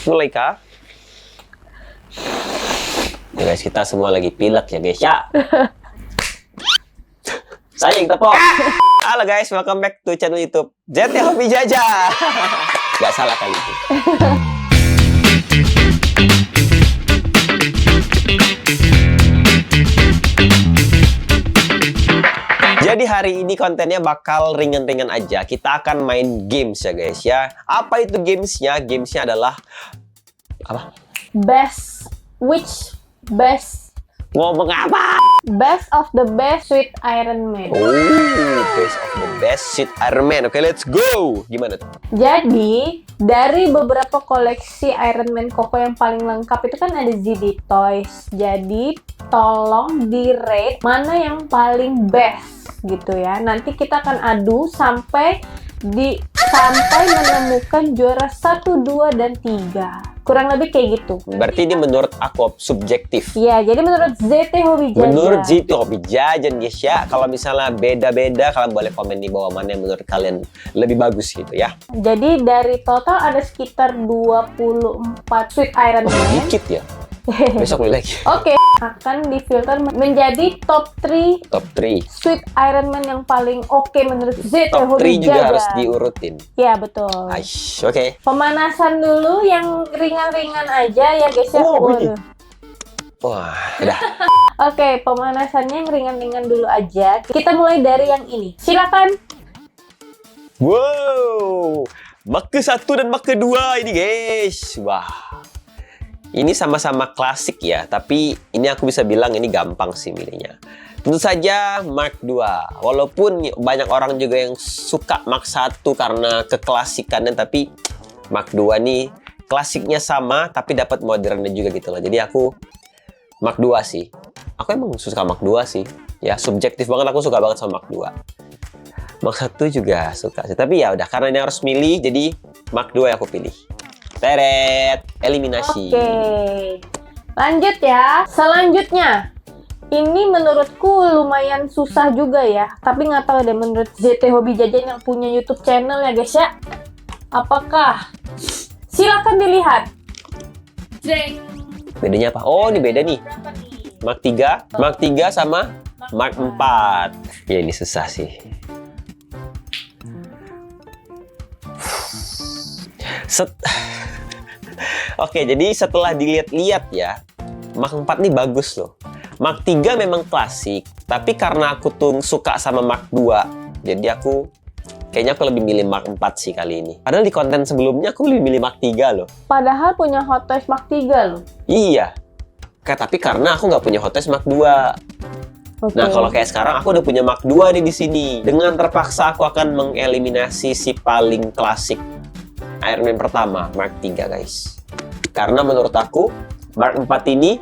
Mulai kah? Ya guys, kita semua lagi pilek ya guys ya. Saya yang tepok. Halo guys, welcome back to channel YouTube ZT Hobi Jajah. Gak salah kali itu. Jadi hari ini kontennya bakal ringan-ringan aja. Kita akan main games ya guys ya. Apa itu gamesnya? Gamesnya adalah apa? Best Ngomong apa? Best of the best Sweet Iron Man. Oh, best of the best Sweet Iron Man. Oke, let's go. Gimana tuh? Jadi dari beberapa koleksi Iron Man Koko yang paling lengkap itu kan ada ZD Toys. Jadi tolong di rate mana yang paling best gitu ya. Nanti kita akan adu sampai menemukan juara 1, 2, dan 3. Kurang lebih kayak gitu. Berarti ini menurut aku subjektif. Iya, jadi menurut ZT Hobi Jajah. Menurut ZT Hobi Jajah guys ya. Kalau misalnya beda-beda, kalian boleh komen di bawah mana yang menurut kalian lebih bagus gitu ya. Jadi dari total ada sekitar 24 Sweet Iron Man. Dikit ya. Besok beli lagi. Oke, akan difilter menjadi top 3 Top 3. Sweet Iron Man yang paling oke menurut ZT Top 3 Hobi juga Jajah. harus diurutin. Ya, betul. Aish, oke. Pemanasan dulu yang ringan-ringan aja ya guys ya. Oh, Waduh. Wah, udah. Oke, pemanasannya yang ringan-ringan dulu aja. Kita mulai dari yang ini. Silakan. Wow, Maka 1 dan Maka 2 ini guys. Wah, ini sama-sama klasik ya, tapi ini aku bisa bilang ini gampang sih milihnya. Tentu saja Mark 2. Walaupun banyak orang juga yang suka Mark 1 karena keklasikannya, tapi Mark 2 nih klasiknya sama, tapi dapat modernnya juga gitu loh. Jadi aku Mark 2 sih. Aku emang suka Mark 2 sih. Ya, subjektif banget, aku suka banget sama Mark 2. Mark 1 juga suka sih. Tapi ya udah, karena ini harus milih, jadi Mark 2 yang aku pilih. Teret, eliminasi. Oke. Lanjut ya. Selanjutnya. Ini menurutku lumayan susah juga ya. Tapi nggak tahu deh menurut ZT Hobi Jajah yang punya YouTube channel ya guys ya. Apakah? Silakan dilihat. Jeng. Bedanya apa? Oh, ini beda nih. Berapa nih? Mark 3. Mark 3 sama Mark 4. Ya, ini susah sih. Oke, jadi setelah dilihat-lihat ya, Mark 4 nih bagus loh. Mark 3 memang klasik, tapi karena aku tuh suka sama Mark 2, jadi kayaknya aku lebih milih Mark 4 sih kali ini. Padahal di konten sebelumnya aku lebih milih Mark 3 loh. Padahal punya Hot Toys Mark 3 loh. Iya. Tapi karena aku nggak punya Hot Toys Mark 2. Oke. Nah, kalau kayak sekarang aku udah punya Mark 2 nih di sini. Dengan terpaksa aku akan mengeliminasi si paling klasik Iron Man pertama, Mark 3 guys. Karena menurut aku Mark 4 ini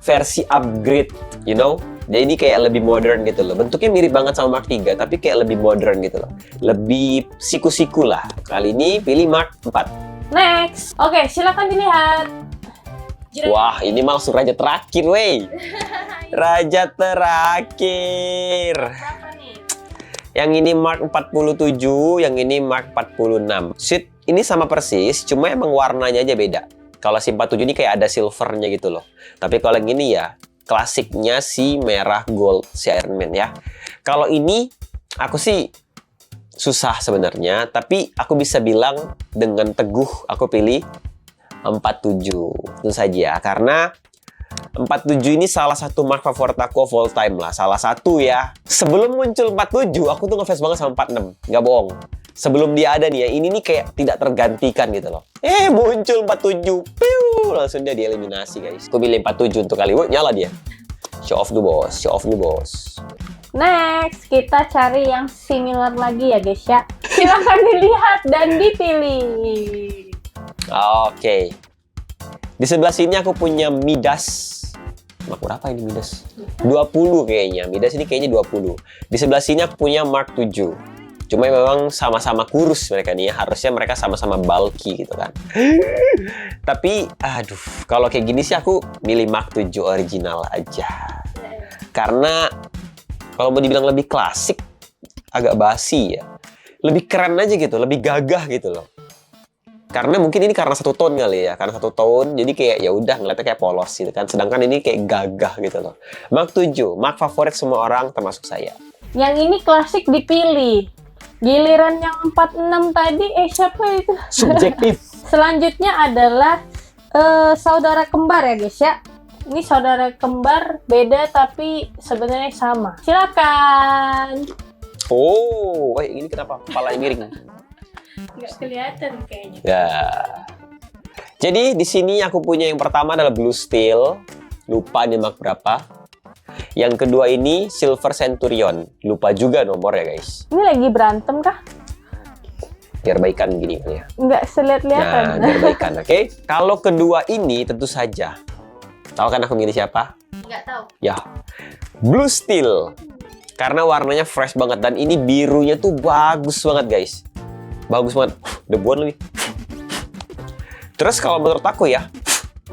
versi upgrade, you know? Jadi kayak lebih modern gitu loh. Bentuknya mirip banget sama Mark 3, tapi kayak lebih modern gitu loh. Lebih siku-siku lah. Kali ini pilih Mark 4. Next. Oke, silakan dilihat. Wah, ini mah langsung raja terakhir, wey. Raja terakhir. Berapa nih? Yang ini Mark 47, yang ini Mark 46. Sheet ini sama persis, cuma emang warnanya aja beda. Kalau si 47 ini kayak ada silvernya gitu loh. Tapi kalau yang ini ya, klasiknya si merah gold, si Iron Man ya. Kalau ini, aku sih susah sebenarnya. Tapi aku bisa bilang dengan teguh, aku pilih 47. Tentu saja, karena 47 ini salah satu mark favorit aku of all time lah. Salah satu ya. Sebelum muncul 47, aku tuh ngefans banget sama 46. Nggak bohong. Sebelum dia ada nih ya, ini nih kayak tidak tergantikan gitu loh. Muncul 47. Piu, langsung dia dieliminasi guys. Aku pilih 47 untuk kali. Nyala dia. Show off dulu bos. Show off dulu bos. Next, kita cari yang similar lagi ya guys ya. Silahkan dilihat dan dipilih. Oke. Di sebelah sini aku punya Midas. Mark berapa ini Midas? 20 kayaknya. Midas ini kayaknya 20. Di sebelah sini aku punya Mark 7. Cuma memang sama-sama kurus mereka nih ya. Harusnya mereka sama-sama bulky gitu kan. Tapi, aduh. Kalau kayak gini sih aku milih Mark 7 original aja. Karena kalau mau dibilang lebih klasik, agak basi ya. Lebih keren aja gitu. Lebih gagah gitu loh. Karena mungkin ini karena satu tone kali ya, karena satu tone, jadi kayak ya udah ngeliatnya kayak polos gitu kan. Sedangkan ini kayak gagah gitu loh. Mark 7, mark favorit semua orang termasuk saya. Yang ini klasik dipilih. Giliran yang 46 tadi, siapa itu? Subjektif. Selanjutnya adalah saudara kembar ya guys ya. Ini saudara kembar beda tapi sebenarnya sama. Silakan. Oh, ini kenapa kepalanya miring? Nggak kelihatan kayaknya. Ya. Jadi di sini aku punya yang pertama adalah Blue Steel. Lupa nih mark berapa. Yang kedua ini Silver Centurion. Lupa juga nomor ya guys. Ini lagi berantem kah? Biar baikan gini kali ya. Nggak selihat-lihatan. Nah, biar baikan, oke? Kalau kedua ini tentu saja. Tahu kan aku milih siapa? Nggak tahu. Ya, Blue Steel. Karena warnanya fresh banget dan ini birunya tuh bagus banget guys. Bagus banget. Debuan lagi. Terus kalau menurut aku ya,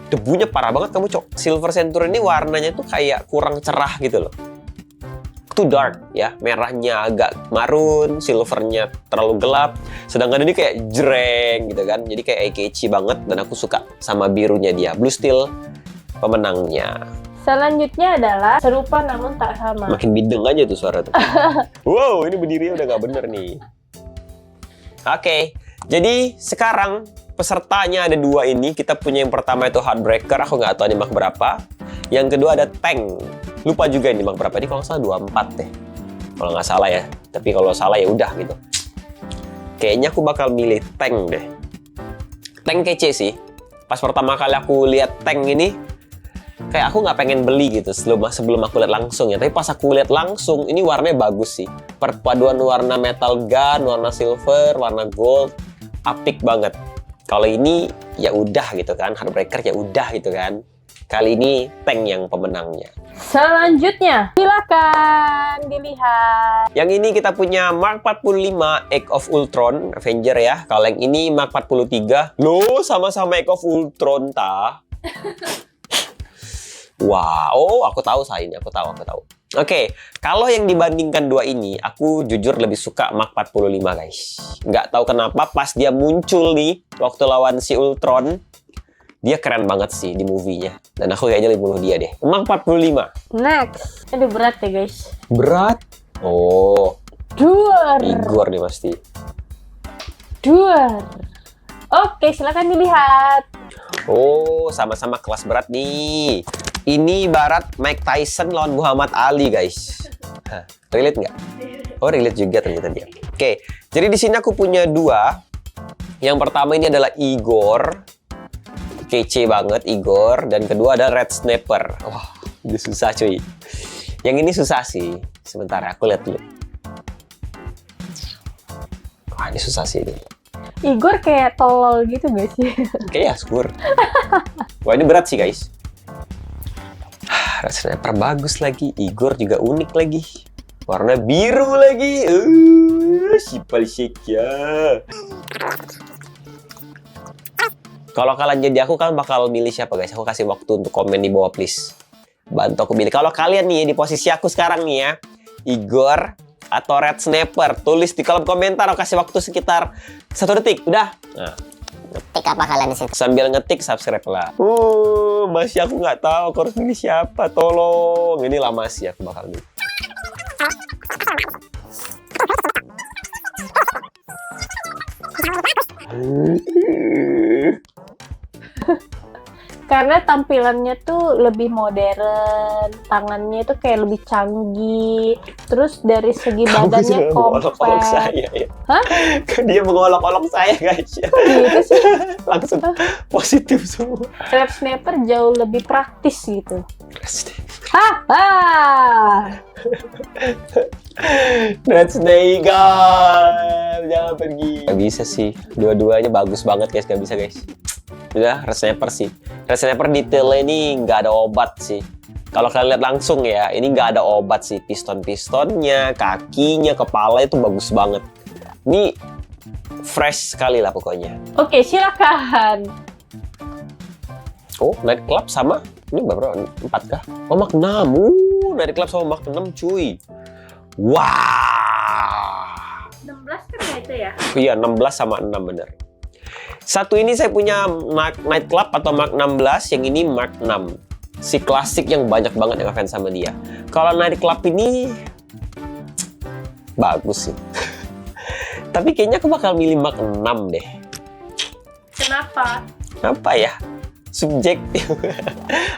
debunya parah banget kamu, Cok. Silver Centurion ini warnanya tuh kayak kurang cerah gitu loh. Too dark ya, merahnya agak marun, silvernya terlalu gelap. Sedangkan ini kayak jreng gitu kan. Jadi kayak eye-catchy banget dan aku suka sama birunya dia. Blue Steel pemenangnya. Selanjutnya adalah serupa namun tak sama. Makin bideng aja tuh suara tuh. Wow, ini berdiri udah nggak bener nih. Oke, jadi sekarang pesertanya ada dua ini. Kita punya yang pertama itu Heartbreaker, aku nggak tahu ini mark berapa. Yang kedua ada Tank. Lupa juga ini mark berapa. Ini kalau nggak salah 24 deh. Kalau nggak salah ya. Tapi kalau salah ya udah gitu. Kayaknya aku bakal milih Tank deh. Tank kece sih. Pas pertama kali aku lihat Tank ini, kayak aku nggak pengen beli gitu sebelum aku lihat langsung ya. Tapi pas aku lihat langsung, ini warnanya bagus sih. Perpaduan warna metal gun, warna silver, warna gold, apik banget. Kalau ini ya udah gitu kan, Heartbreaker ya udah gitu kan. Kali ini Tank yang pemenangnya. Selanjutnya, silakan dilihat. Yang ini kita punya Mark 45 Age of Ultron Avenger ya. Kalau yang ini Mark 43. Loh, sama-sama Age of Ultron ta. Wow, aku tahu saya ini, aku tahu. Oke, kalau yang dibandingkan dua ini, aku jujur lebih suka Mark 45 guys. Nggak tahu kenapa pas dia muncul nih waktu lawan si Ultron, dia keren banget sih di movie-nya. Dan aku kayaknya lebih bunuh dia deh. Mark 45. Next. Ini berat ya guys. Berat? Oh, Duar. Igor nih pasti. Duar. Oke, silakan dilihat. Oh, sama-sama kelas berat nih. Ini ibarat Mike Tyson lawan Muhammad Ali, guys. Hah, relate nggak? Oh, relate juga ternyata dia. Oke, jadi di sini aku punya dua. Yang pertama ini adalah Igor. Kece banget Igor. Dan kedua ada Red Sniper. Wah, ini susah cuy. Yang ini susah sih. Sebentar, aku lihat dulu. Wah, ini susah sih ini. Igor kayak tolol gitu gak sih? Kayak Askur. Wah, ini berat sih guys. Red Sniper bagus lagi. Igor juga unik lagi. Warna biru lagi. Sipal shake ya. Kalau kalian jadi aku kan bakal milih siapa guys? Aku kasih waktu untuk komen di bawah please. Bantu aku pilih. Kalau kalian nih di posisi aku sekarang nih ya, Igor atau Red Sniper, tulis di kolom komentar. Aku kasih waktu sekitar 1 detik. Udah. Nah, Ngetik apa kalian di situ? sambil ngetik subscribe lah. Masih aku nggak tahu aku harus milih siapa. Tolong. Ini lama sih aku bakal milih. Karena tampilannya tuh lebih modern, tangannya tuh kayak lebih canggih. Terus dari segi badannya mengolok-olok compact. saya ya. Hah? Dia mengolok-olok saya guys. Gitu sih. Langsung positif semua. Red Sniper jauh lebih praktis gitu. Haha. Red Snake guys, jangan pergi. Gak bisa sih, dua-duanya bagus banget guys, gak bisa guys. Udah, Red Sniper sih. Red Sniper detailnya ini nggak ada obat sih. Kalau kalian lihat langsung ya, ini nggak ada obat sih. Piston-pistonnya, kakinya, kepala itu bagus banget. Ini fresh sekali lah pokoknya. Oke, silakan. Oh, Night Club sama ini berapa? 4 kah? Oh, Mark 6. Night Club sama Mark 6 cuy. Wah. 16 kan ya itu ya? Iya, 16 sama 6 bener. Satu ini saya punya Mark Night Club atau Mark 16, yang ini Mark 6. Si klasik yang banyak banget yang ngefans sama dia. Kalau Night Club ini bagus sih. Tapi kayaknya aku bakal milih Mark 6 deh. Kenapa? Apa ya? Subjektif.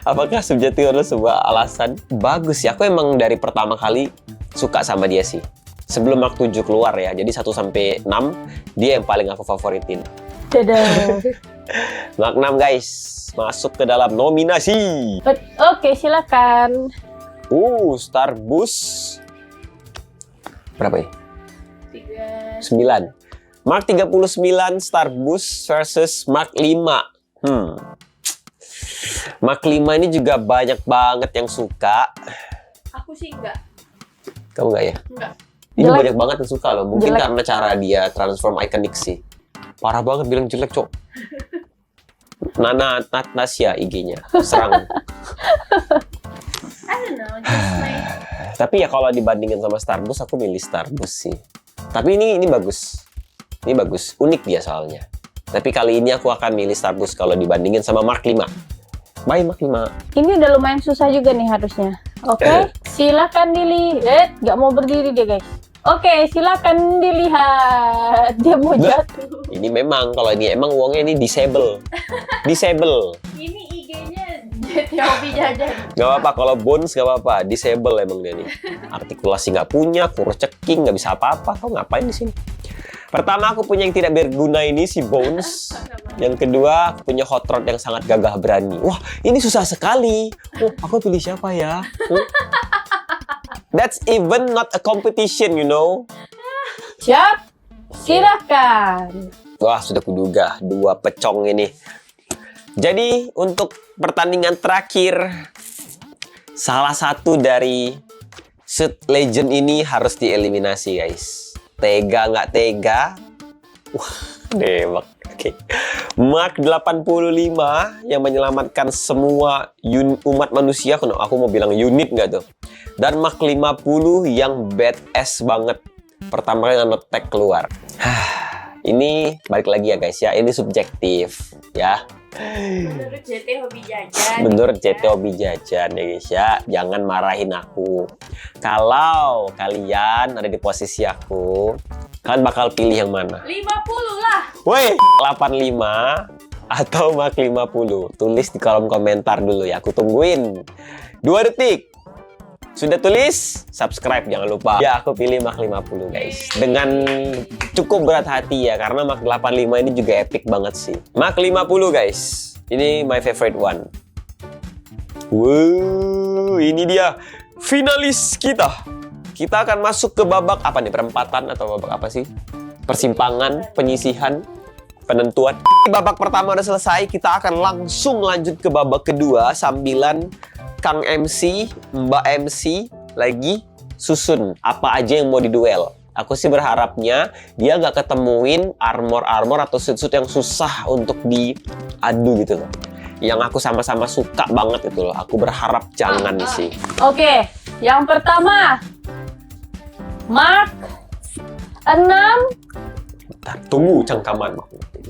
Apakah subjektif adalah sebuah alasan? Bagus ya. Aku emang dari pertama kali suka sama dia sih. Sebelum Mark 7 keluar ya. Jadi 1 sampai 6 dia yang paling aku favoritin. Dadah. Mark 6 guys, masuk ke dalam nominasi. Oke, silakan. Starbus. Berapa ya? 3. 9. Mark 39 Starbus versus Mark 5. Mark 5 ini juga banyak banget yang suka. Aku sih enggak. Kamu nggak ya? Enggak. Ini Jelek. banyak banget yang suka loh. Mungkin Jelek. karena cara dia transform iconic sih. Parah banget bilang jelek, Cok. Nana Natasha IG-nya. Serang. I don't know, just my... Tapi ya kalau dibandingin sama Starbus, aku milih Starbus sih. Tapi ini bagus. Ini bagus. Unik dia soalnya. Tapi kali ini aku akan milih Starbus kalau dibandingin sama Mark 5. Bye Mark 5. Ini udah lumayan susah juga nih harusnya. Oke, silakan dilihat. Nggak mau berdiri dia guys. Oke, silakan dilihat. Dia mau Nah. jatuh. Ini memang, kalau ini emang uangnya ini disable. Disable. Ini IG-nya jadi hobi jajan. Gak apa-apa, kalau Bones gak apa-apa. Disable emang dia nih. Artikulasi nggak punya, kurus ceking, nggak bisa apa-apa. Kau ngapain di sini? Pertama, aku punya yang tidak berguna ini, si Bones. Yang kedua, aku punya Hot Rod yang sangat gagah berani. Wah, ini susah sekali. Aku pilih siapa ya? That's even not a competition, you know. Siap, silakan. Wah, sudah kuduga. Dua pecong ini. Jadi, untuk pertandingan terakhir, salah satu dari Suit Legend ini harus dieliminasi, guys. Tega nggak tega? Wah, dewek. Oke. Mark 85 yang menyelamatkan semua umat manusia. Aku mau bilang unit nggak tuh? Dan Mark 50 yang badass banget. Pertama kali nge-tag keluar. Ini balik lagi ya guys ya. Ini subjektif ya. Menurut JT hobi jajan. Menurut JT hobi jajan ya guys ya. Jangan marahin aku. Kalau kalian ada di posisi aku, kalian bakal pilih yang mana? 50 lah. Woi, 85 atau Mark 50? Tulis di kolom komentar dulu ya. Aku tungguin. 2 detik. Sudah tulis? Subscribe jangan lupa. Ya, aku pilih Mark 50 guys. Dengan cukup berat hati ya, karena Mark 85 ini juga epic banget sih. Mark 50 guys. Ini my favorite one. Wow, ini dia finalis kita. Kita akan masuk ke babak apa nih? Perempatan atau babak apa sih? Persimpangan, penyisihan, penentuan. Babak pertama udah selesai, kita akan langsung lanjut ke babak kedua sambilan Kang MC, Mbak MC lagi susun apa aja yang mau diduel. Aku sih berharapnya dia nggak ketemuin armor-armor atau suit-suit yang susah untuk diadu gitu loh. Yang aku sama-sama suka banget itu loh. Aku berharap jangan sih. Oke, yang pertama Mark 6 Bentar, tunggu cangkaman.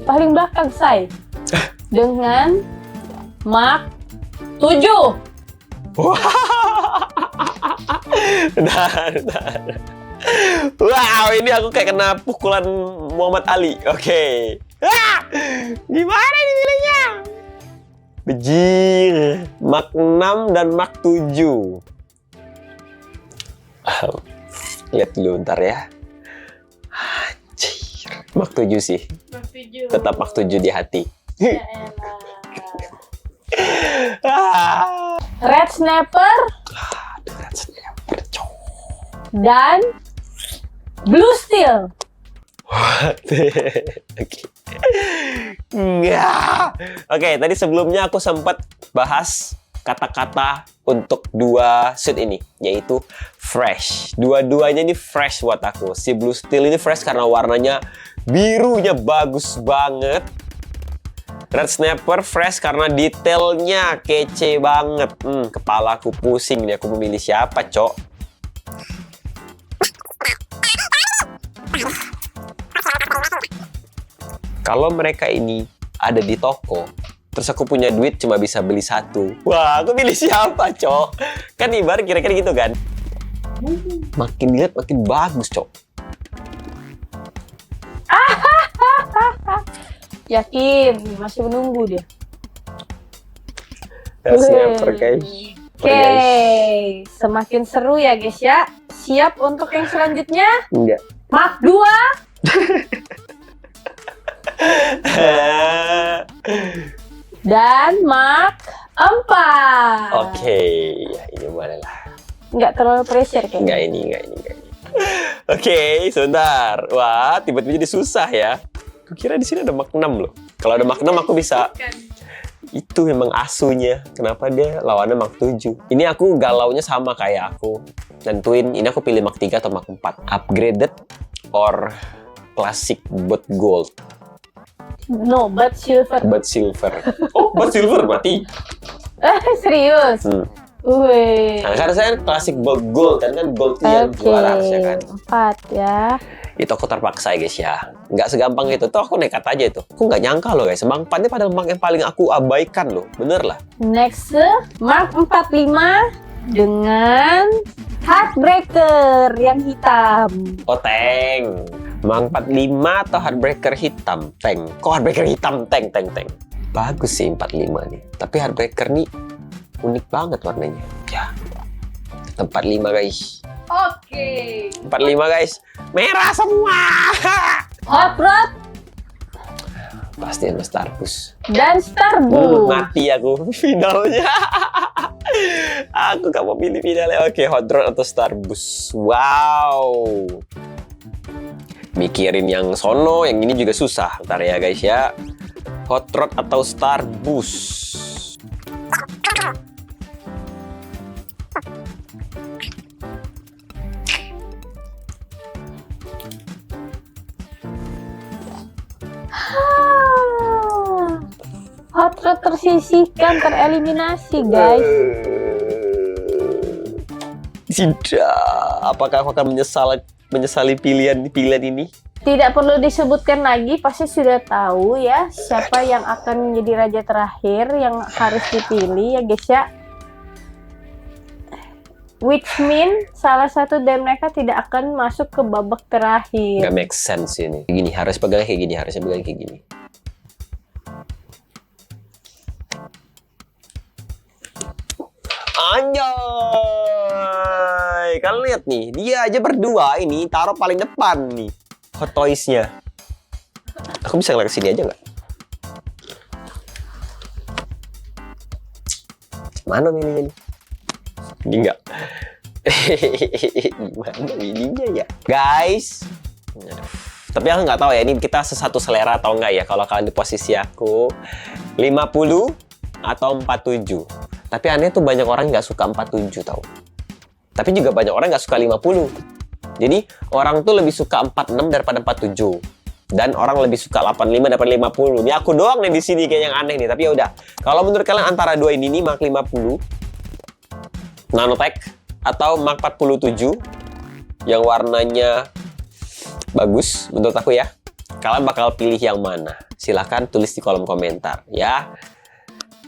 paling belakang say dengan Mark 7. Bentar. Wow, ini aku kayak kena pukulan Muhammad Ali. Oke. Gimana ini pilihnya? Bejir. Mark 6 dan Mark 7. Lihat dulu ntar ya. Anjir. Mark 7 sih. Mark 7. Tetap Mark 7 di hati. Ya elah. Red Snapper Aduh, Red Snapper, cowok. dan Blue Steel. Oke. Enggak. Oke, tadi sebelumnya aku sempat bahas kata-kata untuk dua suit ini, yaitu fresh. Dua-duanya ini fresh buat aku. Si Blue Steel ini fresh karena warnanya birunya bagus banget. Red Snapper fresh karena detailnya kece banget. Kepalaku pusing nih, aku memilih siapa, Cok? Kalau mereka ini ada di toko, terus aku punya duit cuma bisa beli satu. Wah, aku pilih siapa, Cok? Kan ibarat kira-kira gitu kan? Makin dilihat makin bagus, Cok. Yakin, masih menunggu dia. Snapper, guys. Oke, semakin seru ya guys ya. Siap untuk yang selanjutnya? Enggak. Mark 2. Dan Mark 4. Oke, ya ini boleh lah. Nggak terlalu pressure kayaknya. Enggak ini. Oke, sebentar. Wah, tiba-tiba jadi susah ya. Kukira di sini ada Mark 6 loh. Kalau ada Mark 6 aku bisa. Itu memang asunya. Kenapa dia lawannya Mark 7? Ini aku galaunya sama kayak aku. Nentuin ini aku pilih Mark 3 atau Mark 4. Upgraded or classic but gold. No, but silver. But silver. Oh, but silver berarti. Serius? Wih. Nah, karena saya classic but gold kan gold itu yang juara harusnya kan. 4 ya. Itu aku terpaksa ya guys ya. Nggak segampang itu. Tuh aku nekat aja itu. Aku nggak nyangka loh guys. Mark 4 ini padahal Mark yang paling aku abaikan loh. Bener lah. Next, Mark 45 dengan Heartbreaker yang hitam. Oh, tank. Mark 45 atau Heartbreaker hitam? Tank. Kok Heartbreaker hitam? Tank. Bagus sih 45 nih. Tapi Heartbreaker nih unik banget warnanya. Ya. Tetap 45 guys. Oke. 45 guys. Merah semua. Hot Rod Pasti sama Starbus. dan Starbus. Mati aku finalnya. Aku gak mau pilih finalnya. Oke, Hot Rod atau Starbus. Wow. Mikirin yang sono, yang ini juga susah. Ntar ya guys ya. Hot Rod atau Starbus. Hot Rod tersisihkan, tereliminasi guys. Tidak. Apakah aku akan menyesali pilihan ini? Tidak perlu disebutkan lagi, pasti sudah tahu ya siapa yang akan menjadi raja terakhir yang harus dipilih ya guys ya. Which mean salah satu dari mereka tidak akan masuk ke babak terakhir. Gak make sense ini. Gini, harus pegang kayak gini, harusnya pegang kayak gini. Anjay! Kalian lihat nih, dia aja berdua ini taruh paling depan nih. Hot Toys-nya. Aku bisa ngeliat kesini aja nggak? Mana mininya nih? Ini nggak? Gimana mininya ya? Guys! Aduh. Tapi aku nggak tahu ya, ini kita sesatu selera atau enggak ya. Kalau kalian di posisi aku 50 atau 47. Tapi aneh tuh banyak orang nggak suka 47 tau. Tapi juga banyak orang nggak suka 50. Jadi orang tuh lebih suka 46 daripada 47. Dan orang lebih suka 85 daripada 50. Ini aku doang nih di sini kayak yang aneh nih. Tapi ya udah. Kalau menurut kalian antara dua ini nih, Mark 50 Nanotech atau Mark 47 yang warnanya bagus menurut aku ya. Kalian bakal pilih yang mana? Silahkan tulis di kolom komentar ya.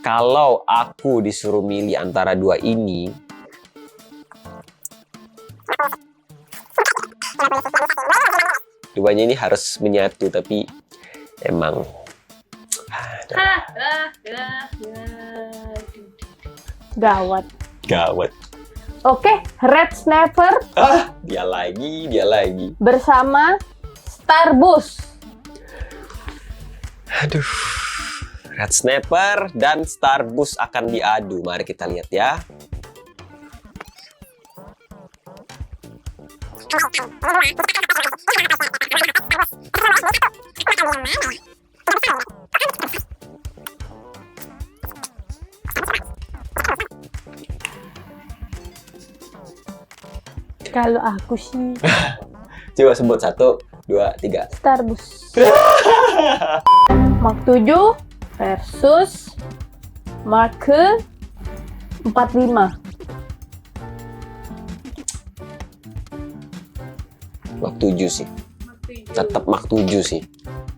Kalau aku disuruh milih antara dua ini, duanya ini harus menyatu, tapi emang Gawat. gawat. Oke, Red Snapper Dia lagi. bersama Starbus. Aduh. Red Snapper dan Starbus akan diadu. Mari kita lihat ya. Kalau aku sih Coba sebut 1, 2, 3. Starbus. Mark 7 versus Mark 45. Mark 7 sih. Tetap Mark 7 sih.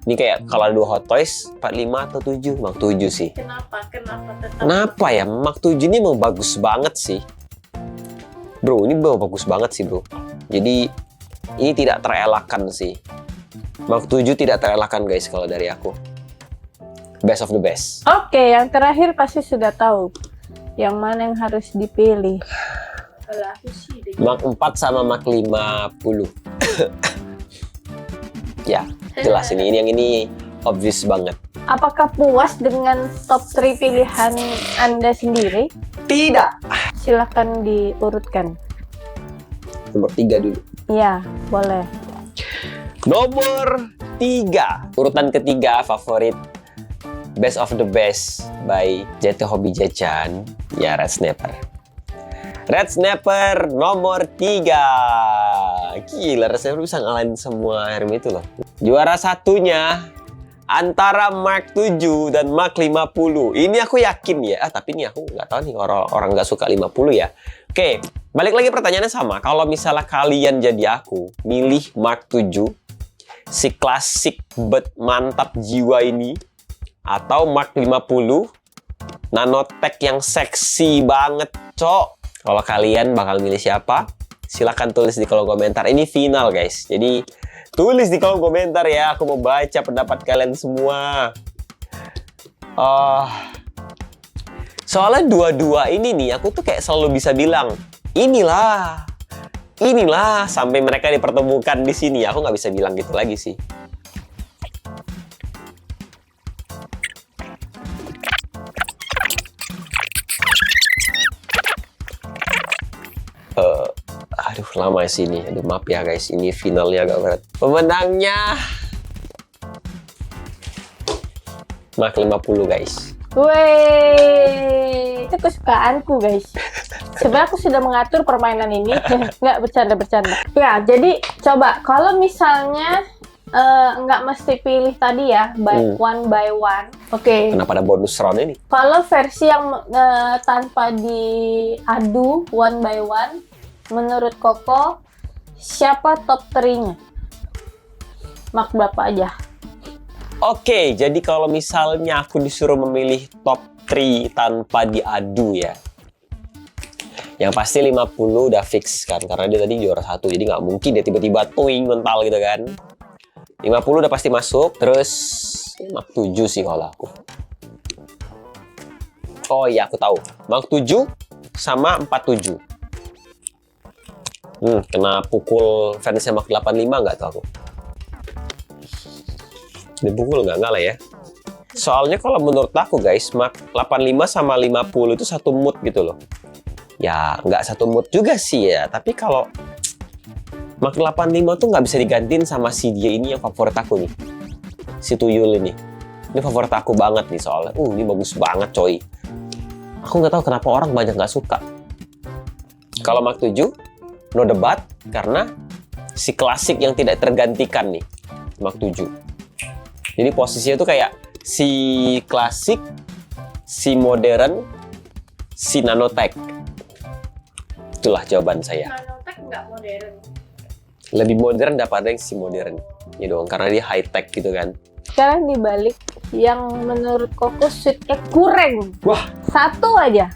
Ini kayak kalau ada 2 Hot Toys, 45 atau 7? Mark 7 sih. Kenapa tetap? Kenapa ya? Mark 7 ini emang bagus banget sih. Bro, ini bagus banget sih, bro. Jadi, ini tidak terelakkan sih. Mark 7 tidak terelakkan, guys, kalau dari aku. Best of the best. Oke, yang terakhir pasti sudah tahu. Yang mana yang harus dipilih. Kalau aku sih deh. Mark 4 sama Mark 50. Ya, jelas ini. Yang ini obvious banget. Apakah puas dengan top 3 pilihan Anda sendiri? Tidak. Silakan diurutkan. Nomor 3 dulu. Iya, boleh. Nomor 3. Urutan ketiga favorit Best of the Best by JT Hobi Jajan. Ya, Red Snapper. Red Snapper nomor 3. Gila, Red Snapper bisa ngalahin semua helm itu loh. Juara satunya antara Mark 7 dan Mark 50. Ini aku yakin ya. Tapi ini aku nggak tahu nih orang nggak suka 50 ya. Oke, balik lagi pertanyaannya sama. Kalau misalnya kalian jadi aku, milih Mark 7, si klasik but mantap jiwa ini, atau Mark 50, nanotech yang seksi banget, cok. Kalau kalian bakal milih siapa? Silahkan tulis di kolom komentar. Ini final, guys. Jadi, tulis di kolom komentar ya. Aku mau baca pendapat kalian semua. Soalnya dua-dua ini nih, aku tuh kayak selalu bisa bilang, inilah, sampai mereka dipertemukan di sini. Aku nggak bisa bilang gitu lagi sih. Aduh, lama sih ini. Aduh, maaf ya guys, ini finalnya agak berat. Pemenangnya Mark 50, guys. Wih, itu kesukaanku, guys. Sebenarnya aku sudah mengatur permainan ini. Nggak, bercanda. Ya, jadi coba kalau misalnya nggak mesti pilih tadi ya, one by one. Oke. Kenapa ada bonus round ini? Kalau versi yang tanpa diadu one by one, menurut Koko, siapa top 3-nya? Mark berapa aja? Oke, jadi kalau misalnya aku disuruh memilih top 3 tanpa diadu ya. Yang pasti 50 udah fix kan, karena dia tadi juara 1, jadi nggak mungkin dia tiba-tiba tuing mental gitu kan. 50 udah pasti masuk, terus Mark 7 sih kalau aku. Oh iya, aku tahu. Mark 7 sama 47. Kena pukul fansnya Mark 85 nggak tuh aku? Dipukul nggak lah ya? Soalnya kalau menurut aku guys, Mark 85 sama 50 itu satu mood gitu loh. Ya, nggak satu mood juga sih ya. Tapi kalau Mark 85 tuh nggak bisa digantiin sama si dia ini yang favorit aku nih. Si Tuyul ini. Ini favorit aku banget nih soalnya. Ini bagus banget coy. Aku nggak tahu kenapa orang banyak nggak suka. Kalau Mark 7, no debat, karena si klasik yang tidak tergantikan nih, Mark 7. Jadi posisinya tuh kayak si klasik, si modern, si nanotech. Itulah jawaban saya. Nanotech nggak modern. Lebih modern daripada yang si modern. Ya dong, karena dia high tech gitu kan. Sekarang dibalik, yang menurut Koko suitnya kurang. Wah, Satu aja.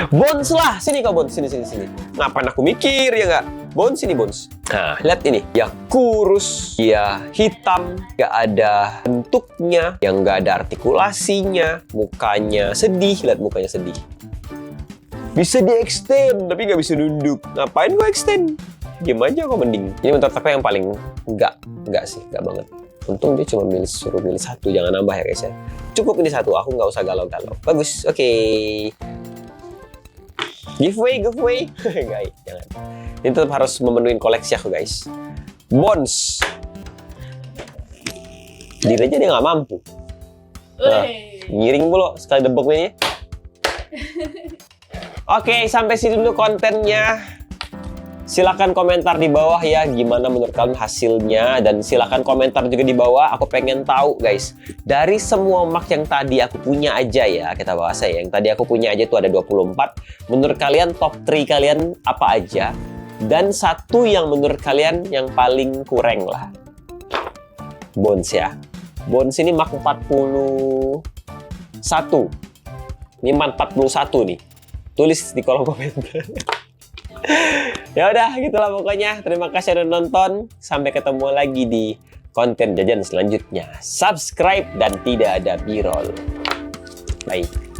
Bones lah, sini kau Bones, sini. Ngapain aku mikir ya nggak? Bones sini Bones. Nah, lihat ini, ya kurus, ya hitam, nggak ada bentuknya, yang nggak ada artikulasinya, mukanya sedih, lihat mukanya sedih. Bisa di-extend, tapi nggak bisa nunduk. Ngapain gua extend? Diam aja kok mending. Ini menurut aku yang paling nggak sih, nggak banget. Untung dia cuma suruh milih satu, jangan nambah ya guys ya. Cukup ini satu, aku nggak usah galau-galau. Bagus, oke. Giveaway. Guys, jangan. Ini tetap harus memenuhi koleksi aku, guys. Bones. Diri aja dia nggak mampu. Nah, ngiring mulu sekali deboknya. Oke, sampai sini dulu kontennya. Silakan komentar di bawah ya gimana menurut kalian hasilnya, dan silakan komentar juga di bawah. Aku pengen tahu guys, dari semua mark yang tadi aku punya aja ya, kita bahas ya. Yang tadi aku punya aja itu ada 24. Menurut kalian top 3 kalian apa aja? Dan satu yang menurut kalian yang paling kurang lah. Bones ya. Bones ini Mark 41. Ini Mark 41 nih. Tulis di kolom komentar. Ya udah, gitulah pokoknya. Terima kasih udah nonton. Sampai ketemu lagi di konten jajan selanjutnya. Subscribe dan tidak ada B-roll. Bye.